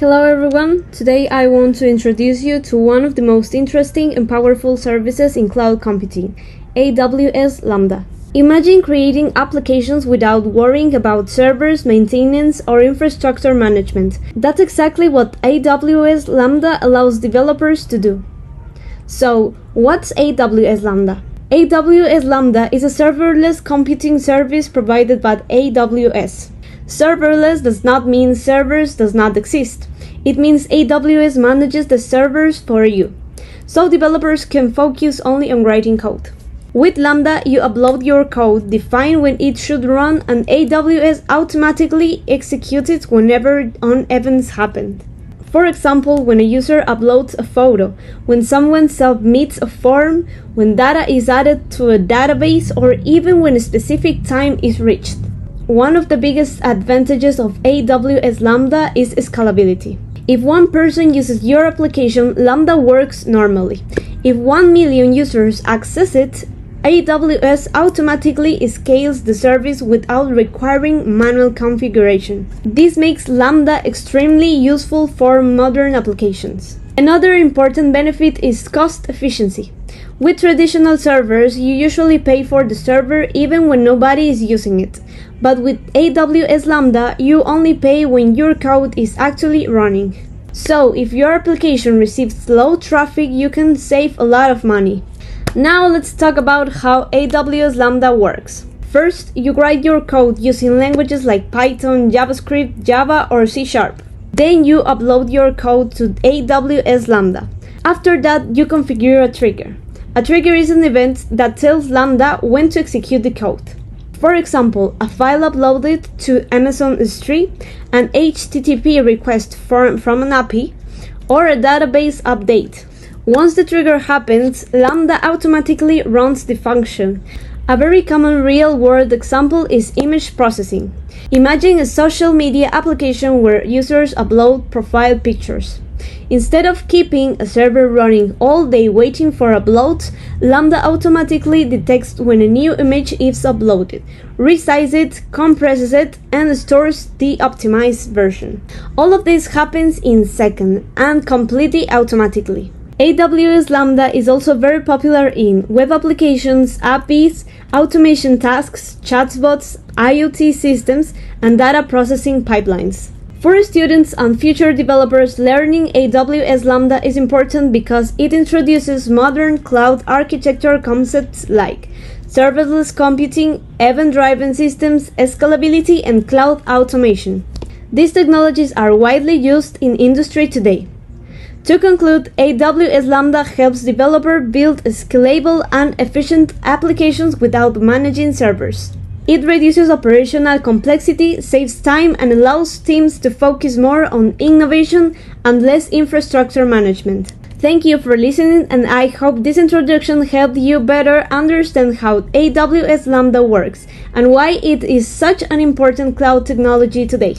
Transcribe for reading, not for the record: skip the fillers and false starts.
Hello everyone, today I want to introduce you to one of the most interesting and powerful services in cloud computing, AWS Lambda. Imagine creating applications without worrying about servers, maintenance, or infrastructure management. That's exactly what AWS Lambda allows developers to do. So, what's AWS Lambda? AWS Lambda is a serverless computing service provided by AWS. Serverless does not mean servers does not exist. It means AWS manages the servers for you, so developers can focus only on writing code. With Lambda, you upload your code, define when it should run, and AWS automatically executes it whenever events happen. For example, when a user uploads a photo, when someone submits a form, when data is added to a database, or even when a specific time is reached. One of the biggest advantages of AWS Lambda is scalability. If one person uses your application, Lambda works normally. If 1 million users access it, AWS automatically scales the service without requiring manual configuration. This makes Lambda extremely useful for modern applications. Another important benefit is cost efficiency. With traditional servers, you usually pay for the server even when nobody is using it. But with AWS Lambda, you only pay when your code is actually running. So, if your application receives slow traffic, you can save a lot of money. Now let's talk about how AWS Lambda works. First, you write your code using languages like Python, JavaScript, Java, or C#. Then you upload your code to AWS Lambda. After that, you configure a trigger. A trigger is an event that tells Lambda when to execute the code. For example, a file uploaded to Amazon S3, an HTTP request from an API, or a database update. Once the trigger happens, Lambda automatically runs the function. A very common real-world example is image processing. Imagine a social media application where users upload profile pictures. Instead of keeping a server running all day waiting for uploads, Lambda automatically detects when a new image is uploaded, resizes it, compresses it, and stores the optimized version. All of this happens in seconds and completely automatically. AWS Lambda is also very popular in web applications, APIs, automation tasks, chatbots, IoT systems, and data processing pipelines. For students and future developers, learning AWS Lambda is important because it introduces modern cloud architecture concepts like serverless computing, event-driven systems, scalability, and cloud automation. These technologies are widely used in industry today. To conclude, AWS Lambda helps developers build scalable and efficient applications without managing servers. It reduces operational complexity, saves time, and allows teams to focus more on innovation and less infrastructure management. Thank you for listening, and I hope this introduction helped you better understand how AWS Lambda works and why it is such an important cloud technology today.